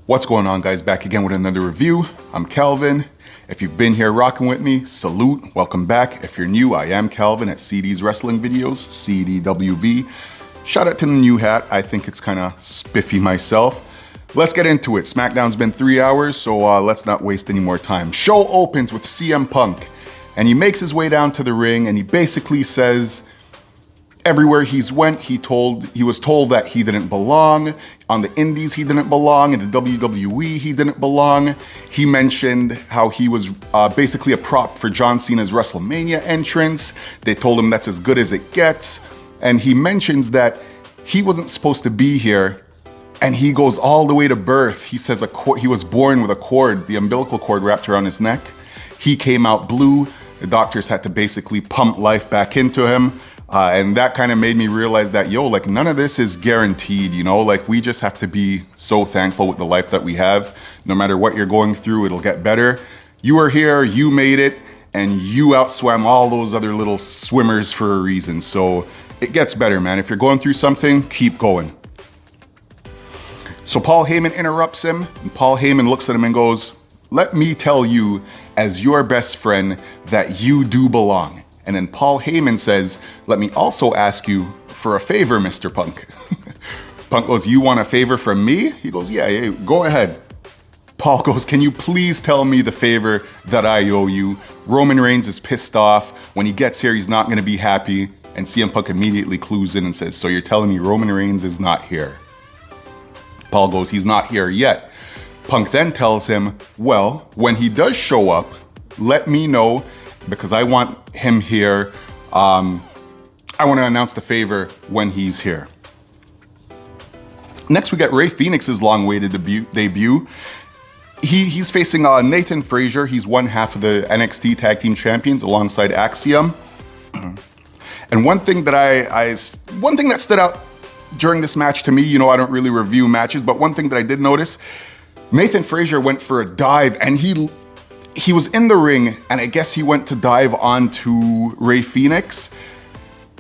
What's going on, guys? Back again with another review. I'm Calvin. If you've been here rocking with me, salute, welcome back. If you're new, I am Calvin at CD's Wrestling Videos, CDWV. Shout out to the new hat. I think it's kind of spiffy myself. Let's get into it. Smackdown's been 3 hours, so let's not waste any more time. Show opens with CM Punk, and he makes his way down to the ring, and he basically says, everywhere he's went, he was told that he didn't belong. On the indies, he didn't belong. In the WWE, he didn't belong. He mentioned how he was basically a prop for John Cena's WrestleMania entrance. They told him that's as good as it gets. And he mentions that he wasn't supposed to be here. And he goes all the way to birth. He says he was born with a cord, the umbilical cord wrapped around his neck. He came out blue. The doctors had to basically pump life back into him. And that kind of made me realize that, like, none of this is guaranteed, like, we just have to be so thankful with the life that we have. No matter what you're going through, it'll get better. You are here, you made it, and you outswam all those other little swimmers for a reason. So it gets better, man. If you're going through something, keep going. So Paul Heyman interrupts him, and Paul Heyman looks at him and goes, "Let me tell you, as your best friend, that you do belong." And then Paul Heyman says, "Let me also ask you for a favor, Mr. Punk." Punk goes, "You want a favor from me?" He goes, yeah, go ahead. Paul goes, "Can you please tell me the favor that I owe you? Roman Reigns is pissed off. When he gets here, he's not gonna be happy." And CM Punk immediately clues in and says, "So you're telling me Roman Reigns is not here?" Paul goes, "He's not here yet." Punk then tells him, "Well, when he does show up, let me know, because I want him here. I want to announce the favor when he's here." Next, we got Rey Fenix's long-awaited debut. He's facing Nathan Frazier. He's one half of the NXT Tag Team Champions alongside Axiom. And one thing that stood out during this match to me, I don't really review matches, but one thing that I did notice, Nathan Frazier went for a dive, and he was in the ring, and I guess he went to dive onto Rey Fenix.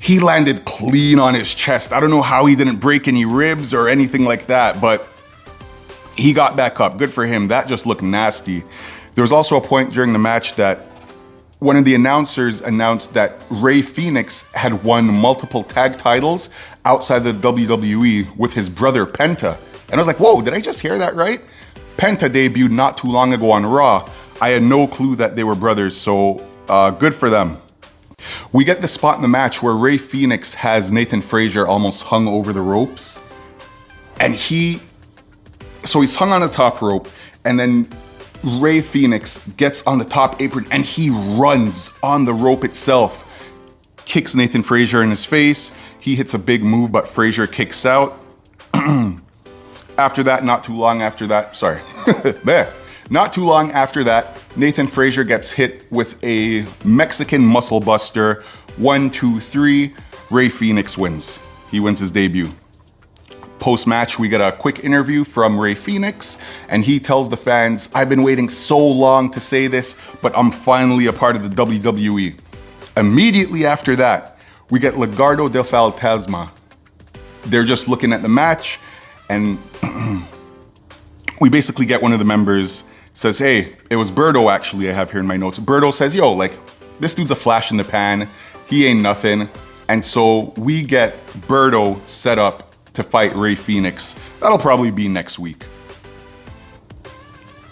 He landed clean on his chest. I don't know how he didn't break any ribs or anything like that, but he got back up. Good for him. That just looked nasty. There was also a point during the match that one of the announcers announced that Rey Fenix had won multiple tag titles outside the WWE with his brother Penta. And I was like, whoa, did I just hear that right? Penta debuted not too long ago on Raw. I had no clue that they were brothers, so good for them. We get the spot in the match where Rey Fenix has Nathan Frazier almost hung over the ropes. And he's hung on the top rope, and then Rey Fenix gets on the top apron and he runs on the rope itself. Kicks Nathan Frazier in his face. He hits a big move, but Frazier kicks out. Not too long after that, Nathan Frazier gets hit with a Mexican muscle buster. 1, 2, 3. Rey Fenix wins. He wins his debut. Post-match, we get a quick interview from Rey Fenix, and he tells the fans, "I've been waiting so long to say this, but I'm finally a part of the WWE." Immediately after that, we get Legado del Fantasma. They're just looking at the match, and we basically get one of the members says, "Hey, it was Berto, actually, I have here in my notes." Berto says, this dude's a flash in the pan. He ain't nothing. And so we get Berto set up to fight Rey Fenix. That'll probably be next week.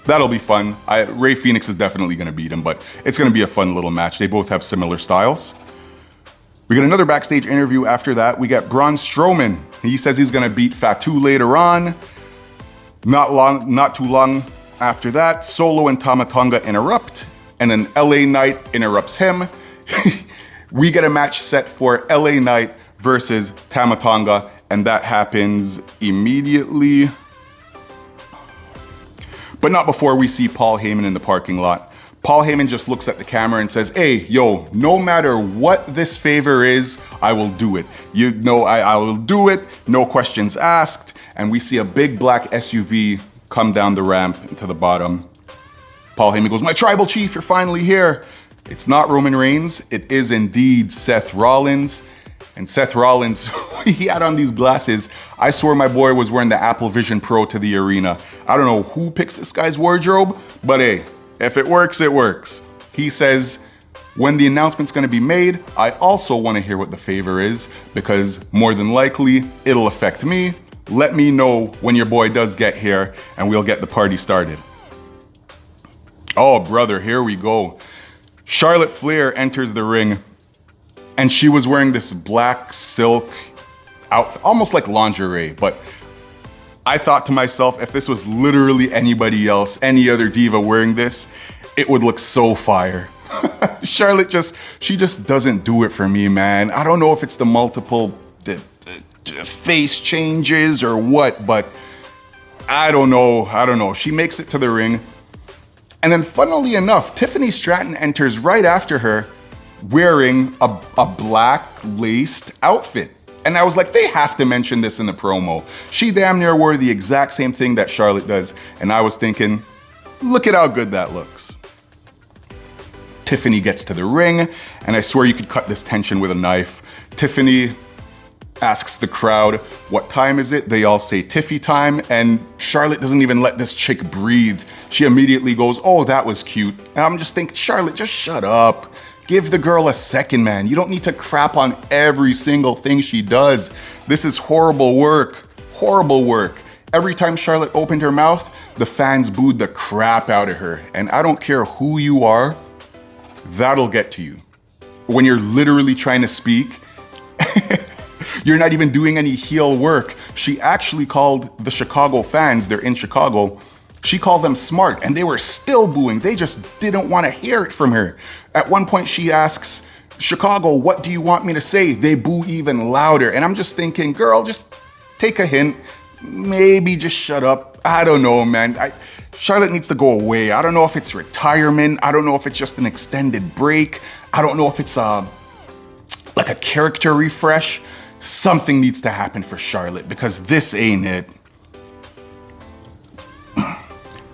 That'll be fun. Rey Fenix is definitely gonna beat him, but it's gonna be a fun little match. They both have similar styles. We get another backstage interview after that. We get Braun Strowman. He says he's gonna beat Fatu later on. Not too long after that, Solo and Tama Tonga interrupt, and then LA Knight interrupts him. We get a match set for LA Knight versus Tama Tonga, and that happens immediately. But not before we see Paul Heyman in the parking lot. Paul Heyman just looks at the camera and says, "Hey, no matter what this favor is, I will do it. I will do it, no questions asked." And we see a big black SUV come down the ramp to the bottom. Paul Heyman goes, "My tribal chief, you're finally here." It's not Roman Reigns. It is indeed Seth Rollins. And Seth Rollins, he had on these glasses. I swear my boy was wearing the Apple Vision Pro to the arena. I don't know who picks this guy's wardrobe, but hey, if it works, it works. He says, when the announcement's gonna be made, I also wanna hear what the favor is, because more than likely, it'll affect me. Let me know when your boy does get here, and we'll get the party started. Oh, brother, here we go. Charlotte Flair enters the ring, and she was wearing this black silk outfit, almost like lingerie, but I thought to myself, if this was literally anybody else, any other diva wearing this, it would look so fire. Charlotte she just doesn't do it for me, man. I don't know if it's the multiple face changes or what, but I don't know. She makes it to the ring. And then funnily enough, Tiffany Stratton enters right after her wearing a black laced outfit. And I was like, they have to mention this in the promo. She damn near wore the exact same thing that Charlotte does. And I was thinking, look at how good that looks. Tiffany gets to the ring, and I swear you could cut this tension with a knife. Tiffany asks the crowd, what time is it? They all say Tiffy time, and Charlotte doesn't even let this chick breathe. She immediately goes, oh, that was cute. And I'm just thinking, Charlotte, just shut up. Give the girl a second, man. You don't need to crap on every single thing she does. This is horrible work, horrible work. Every time Charlotte opened her mouth, the fans booed the crap out of her. And I don't care who you are, that'll get to you. When you're literally trying to speak, you're not even doing any heel work. She actually called the Chicago fans, they're in Chicago, she called them smart, and they were still booing. They just didn't want to hear it from her. At one point, she asks, Chicago, what do you want me to say? They boo even louder. And I'm just thinking, girl, just take a hint. Maybe just shut up. I don't know, man. Charlotte needs to go away. I don't know if it's retirement. I don't know if it's just an extended break. I don't know if it's like a character refresh. Something needs to happen for Charlotte, because this ain't it.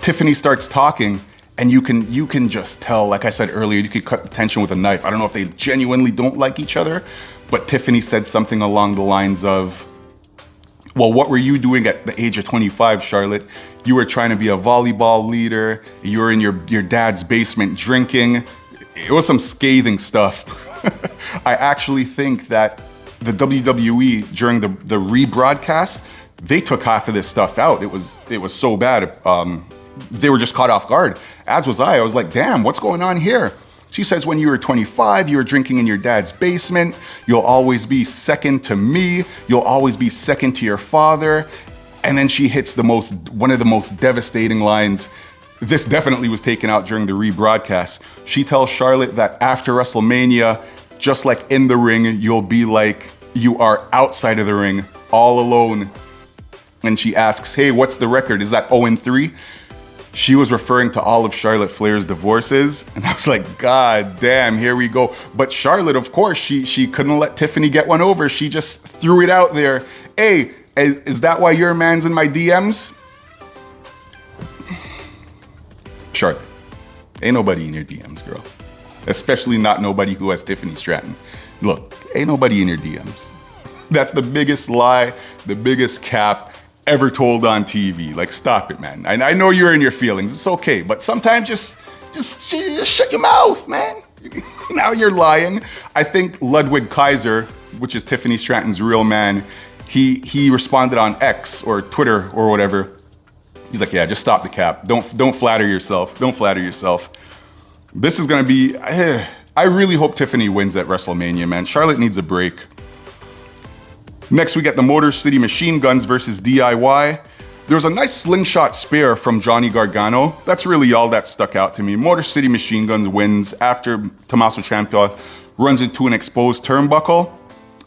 Tiffany starts talking, and you can just tell, like I said earlier, you could cut the tension with a knife. I don't know if they genuinely don't like each other, but Tiffany said something along the lines of, well, what were you doing at the age of 25, Charlotte? You were trying to be a volleyball leader. You were in your dad's basement drinking. It was some scathing stuff. I actually think that the WWE, during the rebroadcast, they took half of this stuff out. It was so bad. They were just caught off guard, as was I. I was like, damn, what's going on here? She says, when you were 25, you were drinking in your dad's basement. You'll always be second to me. You'll always be second to your father. And then she hits one of the most devastating lines. This definitely was taken out during the rebroadcast. She tells Charlotte that after WrestleMania, just like in the ring, you'll be like you are outside of the ring, all alone. And she asks, hey, what's the record? Is that 0-3? She was referring to all of Charlotte Flair's divorces. And I was like, God damn, here we go. But Charlotte, of course, she couldn't let Tiffany get one over. She just threw it out there. Hey, is that why your man's in my DMs? Charlotte, ain't nobody in your DMs, girl. Especially not nobody who has Tiffany Stratton. Look, ain't nobody in your DMs. That's the biggest lie, the biggest cap ever told on TV. Like, stop it, man. I know you're in your feelings. It's okay, but sometimes just shut your mouth, man. Now you're lying. I think Ludwig Kaiser, which is Tiffany Stratton's real man, he responded on X or Twitter or whatever. He's like, yeah, just stop the cap. Don't flatter yourself. Don't flatter yourself. This is gonna be, I really hope Tiffany wins at WrestleMania, man. Charlotte needs a break. Next, we get the Motor City Machine Guns versus DIY. There's a nice slingshot spear from Johnny Gargano. That's really all that stuck out to me. Motor City Machine Guns wins after Tommaso Ciampa runs into an exposed turnbuckle.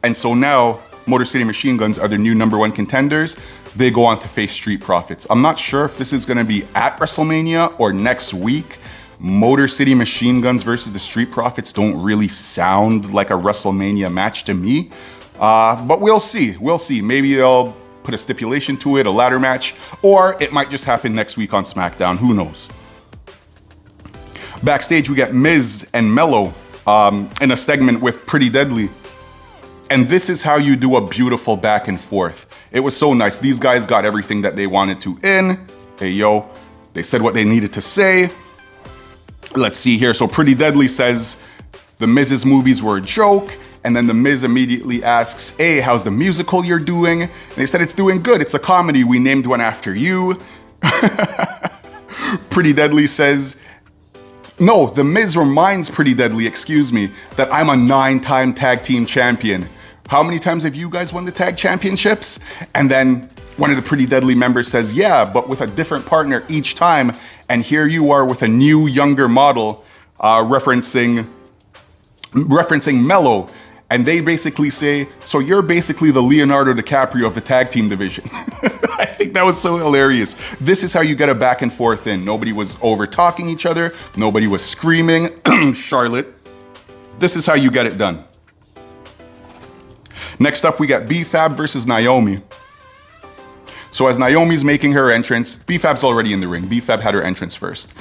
And so now, Motor City Machine Guns are their new #1 contenders. They go on to face Street Profits. I'm not sure if this is gonna be at WrestleMania or next week. Motor City Machine Guns versus the Street Profits don't really sound like a WrestleMania match to me. But we'll see. We'll see. Maybe they'll put a stipulation to it, a ladder match, or it might just happen next week on Smackdown. Who knows? Backstage, we got Miz and Mello in a segment with Pretty Deadly. And this is how you do a beautiful back and forth. It was so nice. These guys got everything that they wanted to in. Hey, yo, they said what they needed to say. Let's see here. So Pretty Deadly says the Miz's movies were a joke. And then the Miz immediately asks, hey, how's the musical you're doing? And they said, it's doing good. It's a comedy. We named one after you. Pretty Deadly says, no, the Miz reminds Pretty Deadly, excuse me, that I'm a 9-time tag team champion. How many times have you guys won the tag championships? And then one of the Pretty Deadly members says, yeah, but with a different partner each time. And here you are with a new, younger model, referencing Mello. And they basically say, so you're basically the Leonardo DiCaprio of the tag team division. I think that was so hilarious. This is how you get a back and forth in. Nobody was over talking each other. Nobody was screaming. Charlotte. This is how you get it done. Next up, we got B-Fab versus Naomi. So as Naomi's making her entrance, B-Fab's already in the ring. B-Fab had her entrance first.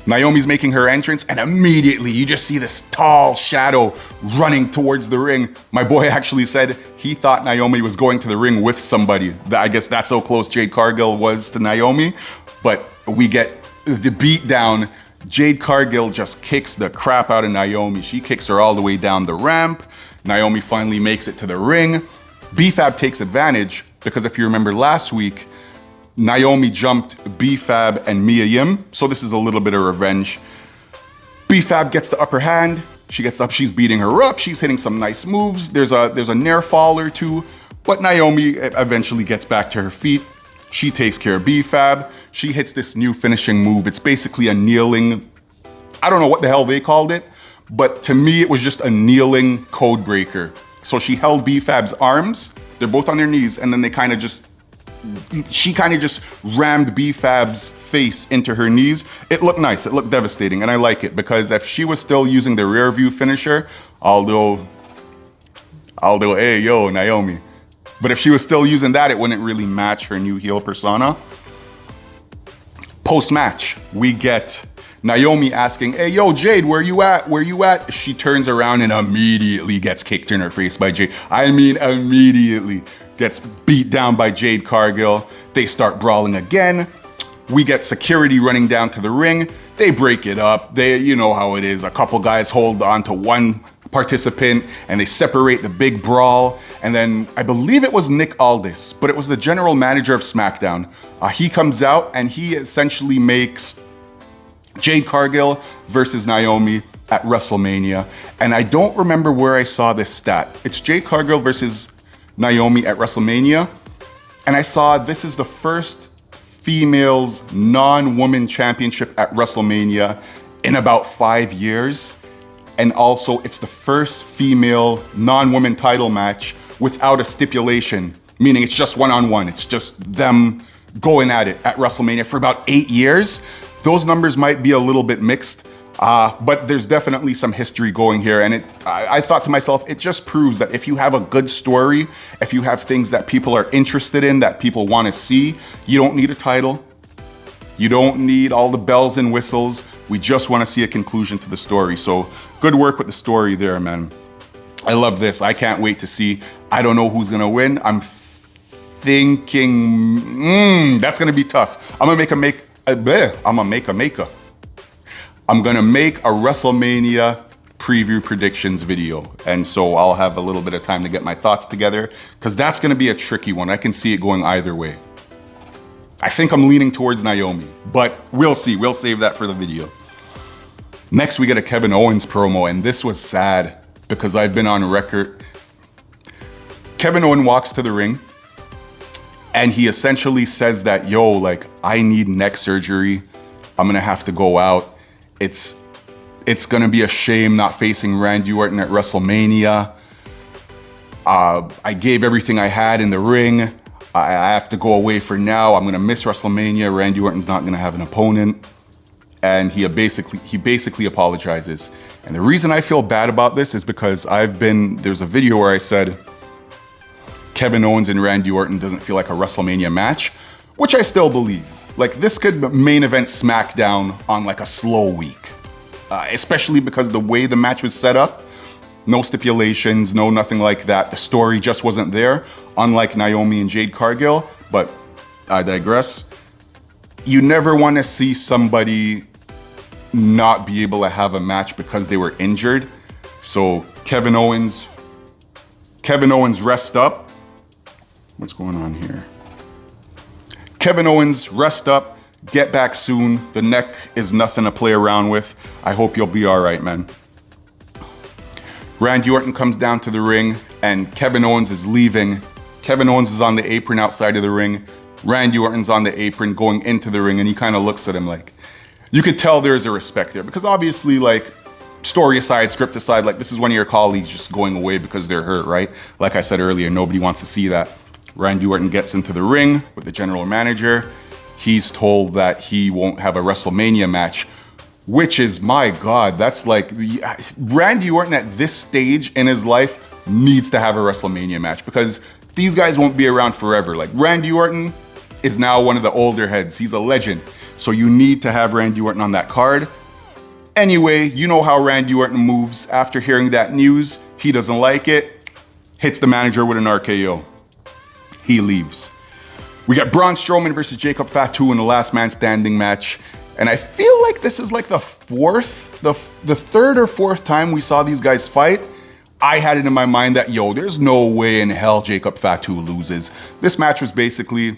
Naomi's making her entrance, and immediately you just see this tall shadow running towards the ring. My boy actually said he thought Naomi was going to the ring with somebody. I guess that's how close Jade Cargill was to Naomi. But we get the beat down. Jade Cargill just kicks the crap out of Naomi. She kicks her all the way down the ramp. Naomi finally makes it to the ring. B-Fab takes advantage because if you remember last week, Naomi jumped B-Fab and Mia Yim, so this is a little bit of revenge. B-Fab gets the upper hand. She gets up, she's beating her up, she's hitting some nice moves. There's a near fall or two, but Naomi eventually gets back to her feet. She takes care of B-Fab. She hits this new finishing move. It's basically a kneeling, I don't know what the hell they called it, but to me it was just a kneeling code breaker. So she held B-Fab's arms, they're both on their knees, and then she kind of just rammed B-Fab's face into her knees. It looked nice, it looked devastating, and I like it because if she was still using the rear view finisher, although, hey, yo, Naomi. But if she was still using that, it wouldn't really match her new heel persona. Post-match, we get Naomi asking, hey, yo, Jade, where you at? Where you at? She turns around and immediately gets kicked in her face by Jade. I mean, immediately. Gets beat down by Jade Cargill. They start brawling again. We get security running down to the ring. They break it up. You know how it is. A couple guys hold on to one participant and they separate the big brawl. And then I believe it was Nick Aldis, but it was the general manager of Smackdown. He comes out and he essentially makes Jade Cargill versus Naomi at WrestleMania. And I don't remember where I saw this stat. It's Jade Cargill versus Naomi at WrestleMania, and I saw this is the first females non-woman championship at WrestleMania in about 5 years, and also it's the first female non-woman title match without a stipulation, meaning it's just one-on-one, it's just them going at it at WrestleMania for about 8 years. Those numbers might be a little bit mixed, but there's definitely some history going here. And I thought to myself, it just proves that if you have a good story, if you have things that people are interested in, that people want to see, you don't need a title. You don't need all the bells and whistles. We just want to see a conclusion to the story. So good work with the story there, man. I love this. I can't wait to see. I don't know who's going to win. I'm thinking, that's going to be tough. I'm going to make a WrestleMania preview predictions video. And so I'll have a little bit of time to get my thoughts together because that's gonna be a tricky one. I can see it going either way. I think I'm leaning towards Naomi, but we'll see. We'll save that for the video. Next, we get a Kevin Owens promo, and this was sad because I've been on record. Kevin Owens walks to the ring and he essentially says that, yo, like, I need neck surgery. I'm gonna have to go out. It's gonna be a shame not facing Randy Orton at WrestleMania. I gave everything I had in the ring. I have to go away for now. I'm gonna miss WrestleMania. Randy Orton's not gonna have an opponent. And he basically apologizes. And the reason I feel bad about this is because there's a video where I said Kevin Owens and Randy Orton doesn't feel like a WrestleMania match, which I still believe. Like, this could main event Smackdown on like a slow week, especially because the way the match was set up, No stipulations, no nothing like that. The story just wasn't there, unlike Naomi and Jade Cargill, but I digress. You never want to see somebody not be able to have a match because they were injured. So Kevin Owens rest up. What's going on here? Kevin Owens, rest up, get back soon. The neck is nothing to play around with. I hope you'll be all right, man. Randy Orton comes down to the ring and Kevin Owens is leaving. Kevin Owens is on the apron outside of the ring. Randy Orton's on the apron going into the ring, and he kind of looks at him like, you could tell there's a respect there, because obviously, like, story aside, script aside, like, this is one of your colleagues just going away because they're hurt, right? Like I said earlier, nobody wants to see that. Randy Orton gets into the ring with the general manager. He's told that he won't have a WrestleMania match, which is, my God, that's like, Randy Orton at this stage in his life needs to have a WrestleMania match, because these guys won't be around forever. Like, Randy Orton is now one of the older heads. He's a legend. So you need to have Randy Orton on that card. Anyway, you know how Randy Orton moves. After hearing that news, he doesn't like it, hits the manager with an RKO. He leaves. We got Braun Strowman versus Jacob Fatu in the last man standing match. And I feel like this is like the third or fourth time we saw these guys fight. I had it in my mind that, yo, there's no way in hell Jacob Fatu loses. This match was basically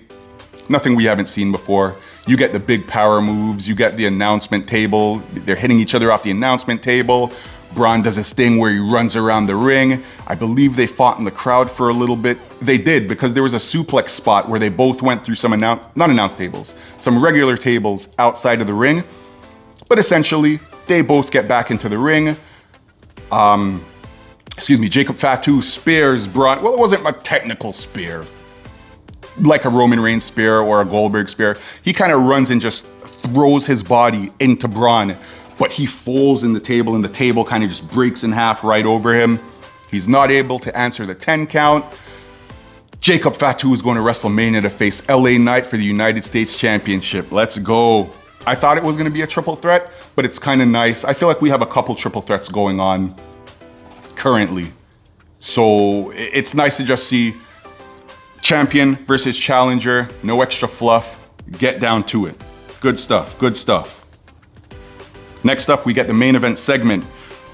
nothing we haven't seen before. You get the big power moves, you get the announcement table, they're hitting each other off the announcement table. Braun does his thing where he runs around the ring. I believe they fought in the crowd for a little bit. They did, because there was a suplex spot where they both went through some some regular tables outside of the ring. But essentially, they both get back into the ring. Jacob Fatu spears Braun. Well, it wasn't a technical spear, like a Roman Reigns spear or a Goldberg spear. He kind of runs and just throws his body into Braun, but he falls in the table, and the table kind of just breaks in half right over him. He's not able to answer the 10 count. Jacob Fatu is going to WrestleMania to face LA Knight for the United States Championship. Let's go. I thought it was going to be a triple threat, but it's kind of nice. I feel like we have a couple triple threats going on currently. So it's nice to just see champion versus challenger, no extra fluff, get down to it. Good stuff, good stuff. Next up, we get the main event segment.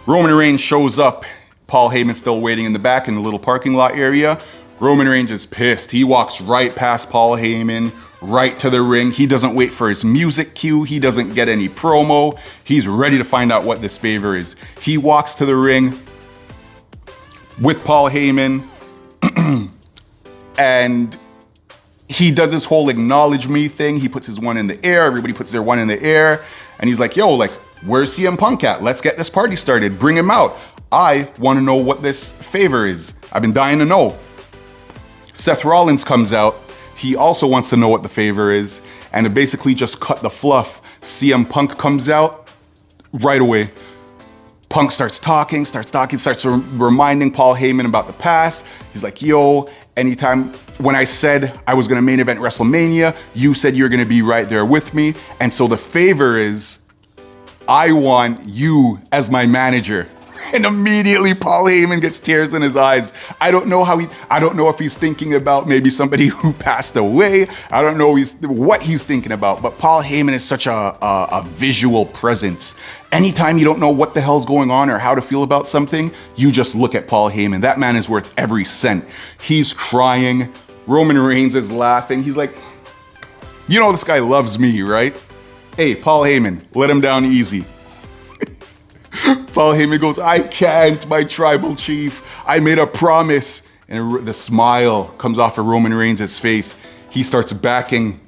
Roman Reigns shows up. Paul Heyman still waiting in the back in the little parking lot area. Roman Reigns is pissed. He walks right past Paul Heyman, right to the ring. He doesn't wait for his music cue. He doesn't get any promo. He's ready to find out what this favor is. He walks to the ring with Paul Heyman, and he does this whole acknowledge me thing. He puts his one in the air. Everybody puts their one in the air. And he's like, yo, like, where's CM Punk at? Let's get this party started. Bring him out. I want to know what this favor is. I've been dying to know. Seth Rollins comes out. He also wants to know what the favor is. And to basically just cut the fluff, CM Punk comes out right away. Punk starts reminding Paul Heyman about the past. He's like, yo, anytime when I said I was going to main event WrestleMania, you said you're going to be right there with me. And so the favor is, I want you as my manager. And immediately Paul Heyman gets tears in his eyes. I don't know if he's thinking about maybe somebody who passed away. I don't know what he's thinking about, but Paul Heyman is such a visual presence. Anytime you don't know what the hell's going on or how to feel about something, you just look at Paul Heyman. That man is worth every cent. He's crying. Roman Reigns is laughing. He's like, you know this guy loves me, right? Hey, Paul Heyman, let him down easy. Paul Heyman goes, I can't, my tribal chief. I made a promise. And the smile comes off of Roman Reigns' face. He starts backing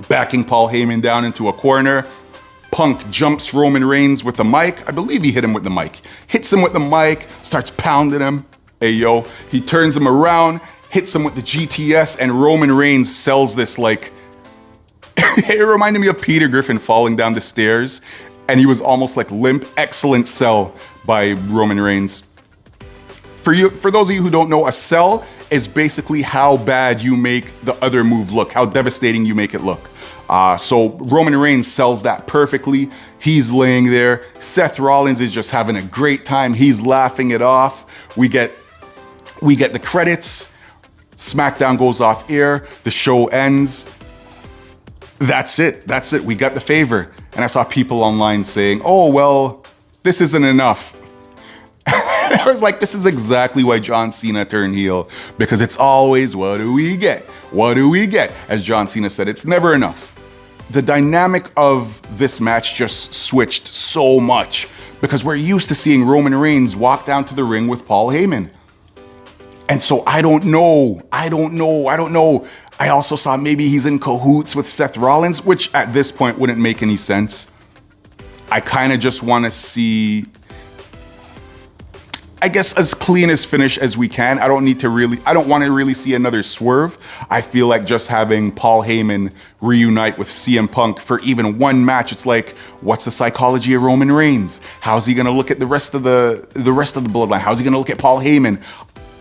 Paul Heyman down into a corner. Punk jumps Roman Reigns with the mic. I believe he hit him with the mic. Hits him with the mic, starts pounding him. Hey, yo. He turns him around, hits him with the GTS, and Roman Reigns sells this like... It reminded me of Peter Griffin falling down the stairs. And he was almost like limp. Excellent sell by Roman Reigns. For those of you who don't know, a sell is basically how bad you make the other move look, how devastating you make it look. So Roman Reigns sells that perfectly. He's laying there. Seth Rollins is just having a great time. He's laughing it off. We get the credits. Smackdown goes off air. The show ends. That's it. That's it. We got the favor. And I saw people online saying, oh, well, this isn't enough. I was like, this is exactly why John Cena turned heel, because it's always, what do we get? What do we get? As John Cena said, it's never enough. The dynamic of this match just switched so much because we're used to seeing Roman Reigns walk down to the ring with Paul Heyman. And so I don't know. I also saw maybe he's in cahoots with Seth Rollins, which at this point wouldn't make any sense. I kind of just want to see, I guess, as clean as finish as we can. I don't want to really see another swerve. I feel like just having Paul Heyman reunite with CM Punk for even one match, it's like, what's the psychology of Roman Reigns? How's he going to look at the rest of the bloodline? How's he going to look at Paul Heyman?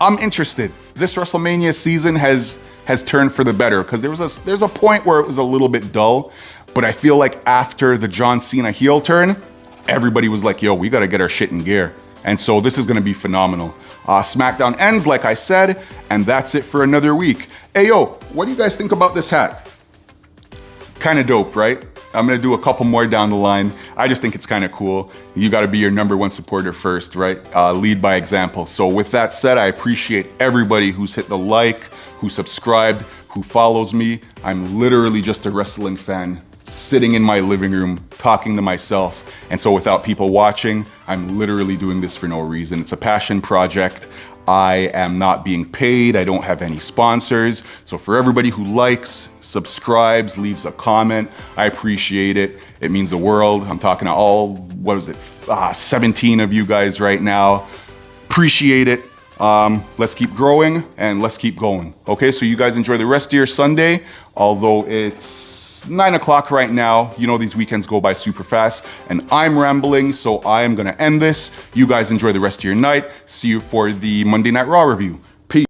I'm interested. This WrestleMania season has turned for the better, because there's a point where it was a little bit dull, but I feel like after the John Cena heel turn, everybody was like, yo, we got to get our shit in gear. And so this is going to be phenomenal. Smackdown ends, like I said, and that's it for another week. Hey, yo, what do you guys think about this hat? Kind of dope, right? I'm going to do a couple more down the line. I just think it's kind of cool. You got to be your #1 supporter first, right? Lead by example. So with that said, I appreciate everybody who's hit the like, who subscribed, who follows me. I'm literally just a wrestling fan sitting in my living room talking to myself. And so without people watching, I'm literally doing this for no reason. It's a passion project. I am not being paid. I don't have any sponsors. So for everybody who likes, subscribes, leaves a comment, I appreciate it. It means the world. I'm talking to all, 17 of you guys right now. Appreciate it. Let's keep growing and let's keep going. Okay, so you guys enjoy the rest of your Sunday, although it's 9 o'clock right now. You know, these weekends go by super fast, and I'm rambling, so I am gonna end this. You guys enjoy the rest of your night. See you for the Monday Night Raw review.